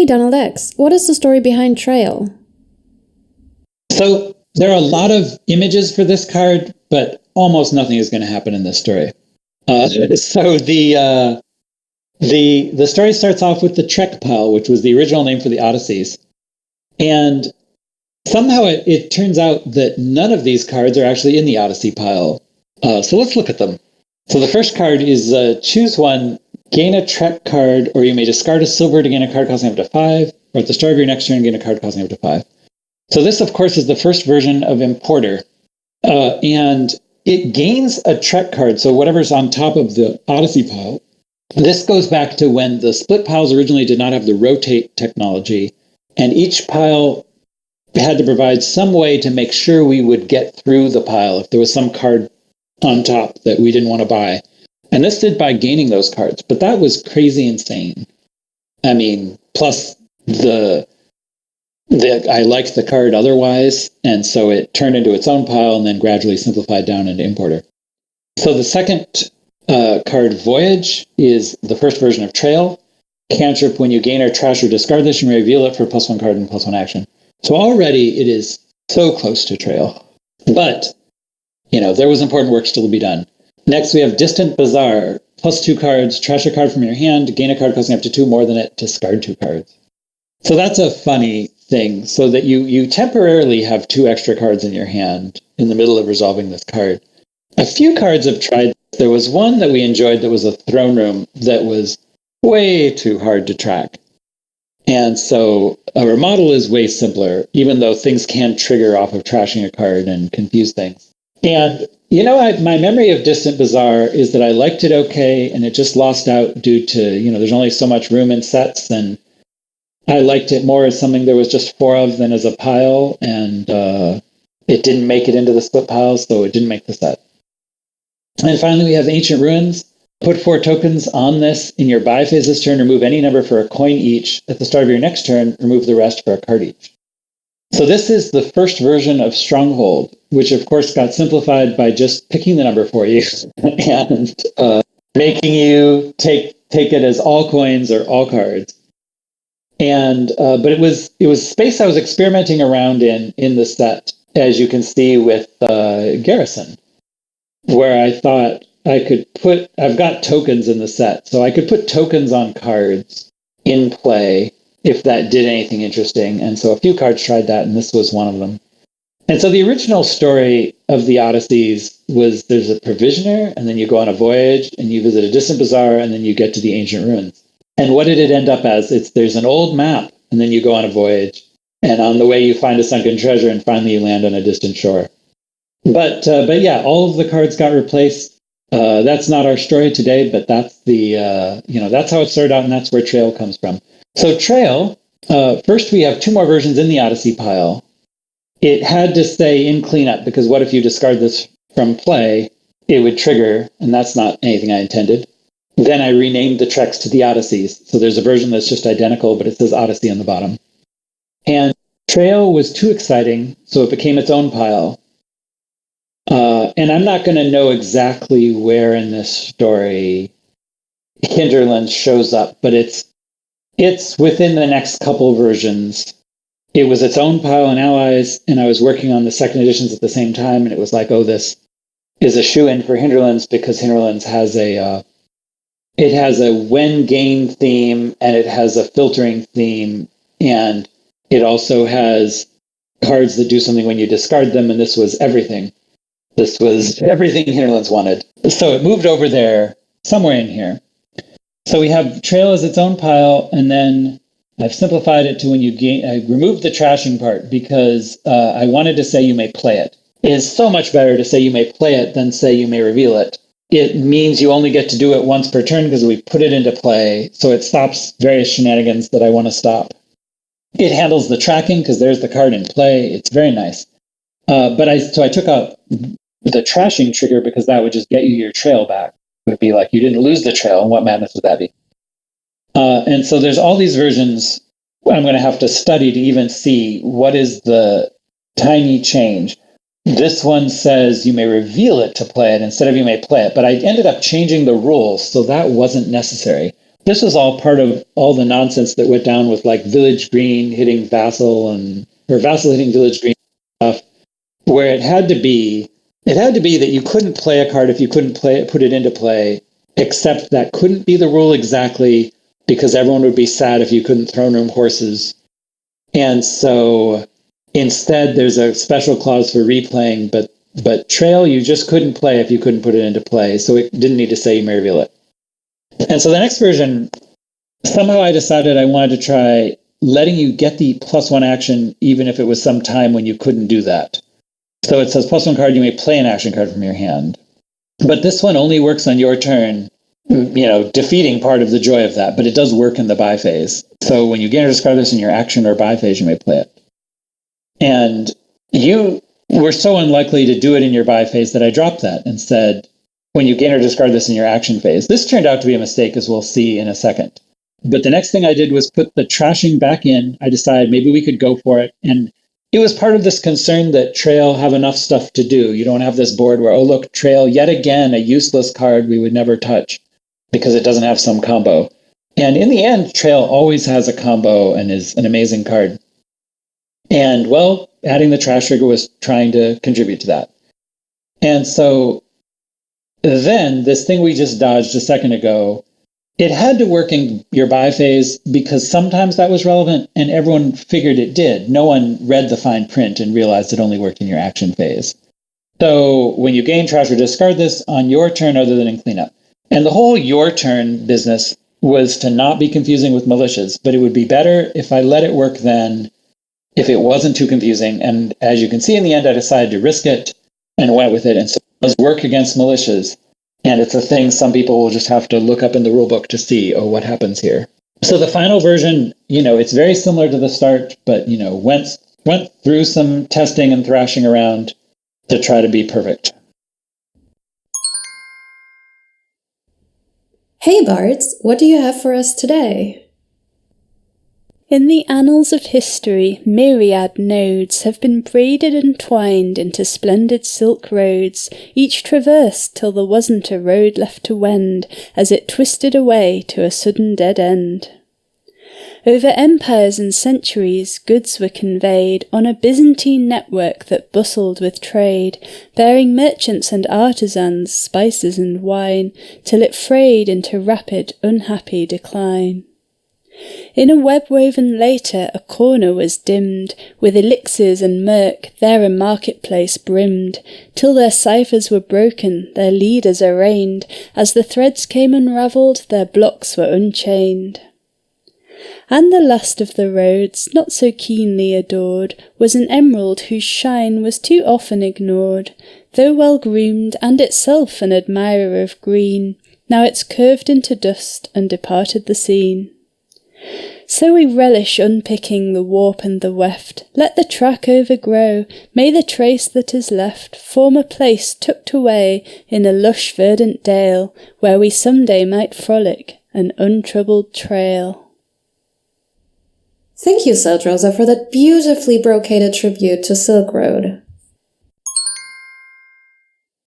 Hey, Donald X, what is the story behind Trail? So there are a lot of images for this card, but almost nothing is going to happen in this story. So the story starts off with the Trek pile, which was the original name for the Odysseys. And somehow it turns out that none of these cards are actually in the Odyssey pile. So let's look at them. So the first card is choose one, gain a Trek card, or you may discard a silver to gain a card costing up to 5, or at the start of your next turn, gain a card costing up to 5. So this, of course, is the first version of Importer. And it gains a Trek card, so whatever's on top of the Odyssey pile. This goes back to when the split piles originally did not have the rotate technology, and each pile had to provide some way to make sure we would get through the pile if there was some card on top that we didn't want to buy. And this did by gaining those cards, but that was crazy insane. I mean, plus I liked the card otherwise, and so it turned into its own pile and then gradually simplified down into Importer. So the second card, Voyage, is the first version of Trail. Cantrip, when you gain or trash or discard this, you may reveal it for +1 card and +1 action. So already it is so close to Trail. But, there was important work still to be done. Next, we have Distant Bazaar. +2 cards, trash a card from your hand, gain a card costing up to 2 more than it, discard 2 cards. So that's a funny thing, so that you temporarily have 2 extra cards in your hand in the middle of resolving this card. A few cards have tried. There was one that we enjoyed that was a throne room that was way too hard to track. And so a remodel is way simpler, even though things can trigger off of trashing a card and confuse things. And, my memory of Distant Bazaar is that I liked it okay, and it just lost out due to, there's only so much room in sets, and I liked it more as something there was just 4 of than as a pile, and it didn't make it into the split pile, so it didn't make the set. And finally, we have Ancient Ruins. Put 4 tokens on this in your buy phase this turn, remove any number for a coin each. At the start of your next turn, remove the rest for a card each. So this is the first version of Stronghold, which of course got simplified by just picking the number for you and making you take it as all coins or all cards. And but it was space I was experimenting around in the set, as you can see with Garrison, where I thought I've got tokens in the set, so I could put tokens on cards in play if that did anything interesting. And so a few cards tried that, and this was one of them. And so the original story of the Odysseys was there's a provisioner, and then you go on a voyage, and you visit a distant bazaar, and then you get to the ancient ruins. And what did it end up as? There's an old map, and then you go on a voyage, and on the way you find a sunken treasure, and finally you land on a distant shore. But yeah, all of the cards got replaced. That's not our story today, but that's that's how it started out, and that's where Trail comes from. So Trail, first we have 2 more versions in the Odyssey pile. It had to stay in cleanup, because what if you discard this from play? It would trigger, and that's not anything I intended. Then I renamed the Treks to the Odysseys. So there's a version that's just identical, but it says Odyssey on the bottom. And Trail was too exciting, so it became its own pile. And I'm not going to know exactly where in this story Hinterlands shows up, but it's within the next couple versions. It was its own pile in Allies, and I was working on the second editions at the same time, and it was like, oh, this is a shoe-in for Hinterlands, because Hinterlands has a wend gain theme, and it has a filtering theme, and it also has cards that do something when you discard them, and this was everything. This was everything Hinterlands wanted. So it moved over there, somewhere in here. So we have Trail as its own pile, and then I've simplified it to when you gain. I removed the trashing part because I wanted to say you may play it. It is so much better to say you may play it than say you may reveal it. It means you only get to do it once per turn because we put it into play, so it stops various shenanigans that I want to stop. It handles the tracking because there's the card in play. It's very nice. But I took out the trashing trigger because that would just get you your trail back. It would be like you didn't lose the trail, and what madness would that be? And so there's all these versions. I'm going to have to study to even see what is the tiny change. This one says you may reveal it to play it instead of you may play it, but I ended up changing the rules, so that wasn't necessary. this was all part of all the nonsense that went down with like village green hitting vassal or vassal hitting village green stuff, where it had to be that you couldn't play a card if you couldn't put it into play, except that couldn't be the rule exactly, because everyone would be sad if you couldn't throne room horses. And so instead there's a special clause for replaying, but trail you just couldn't play if you couldn't put it into play, so it didn't need to say you may reveal it. And so the next version, somehow I decided I wanted to try letting you get the +1 action even if it was some time when you couldn't do that. So it says +1 card, you may play an action card from your hand. But this one only works on your turn, defeating part of the joy of that, but it does work in the buy phase. So when you gain or discard this in your action or buy phase, you may play it. And you were so unlikely to do it in your buy phase that I dropped that and said, when you gain or discard this in your action phase. This turned out to be a mistake, as we'll see in a second. But the next thing I did was put the trashing back in. I decided maybe we could go for it. And it was part of this concern that trail have enough stuff to do. You don't have this board where, oh, look, trail, yet again, a useless card we would never touch because it doesn't have some combo. And in the end, trail always has a combo and is an amazing card. And, well, adding the trash trigger was trying to contribute to that. And so then this thing we just dodged a second ago, it had to work in your buy phase because sometimes that was relevant and everyone figured it did. No one read the fine print and realized it only worked in your action phase. So when you gain trash or discard this on your turn other than in cleanup. And the whole your turn business was to not be confusing with militias, but it would be better if I let it work then if it wasn't too confusing. And as you can see in the end, I decided to risk it and went with it. And so it does work against militias. And it's a thing some people will just have to look up in the rule book to see, oh, what happens here. So the final version, it's very similar to the start, but, went through some testing and thrashing around to try to be perfect. Hey Bards, what do you have for us today? In the annals of history, myriad nodes have been braided and twined into splendid silk roads, each traversed till there wasn't a road left to wend, as it twisted away to a sudden dead end. Over empires and centuries, goods were conveyed on a Byzantine network that bustled with trade, bearing merchants and artisans, spices and wine, till it frayed into rapid, unhappy decline. In a web woven later a corner was dimmed, with elixirs and murk, there a marketplace brimmed, till their ciphers were broken, their leaders arraigned, as the threads came unravelled, their blocks were unchained. And the last of the roads, not so keenly adored, was an emerald whose shine was too often ignored, though well groomed, and itself an admirer of green, now it's curved into dust and departed the scene. So we relish unpicking the warp and the weft, let the track overgrow, may the trace that is left form a place tucked away in a lush verdant dale, where we some day might frolic, an untroubled trail. Thank you, saltroza, for that beautifully brocaded tribute to Silk Road.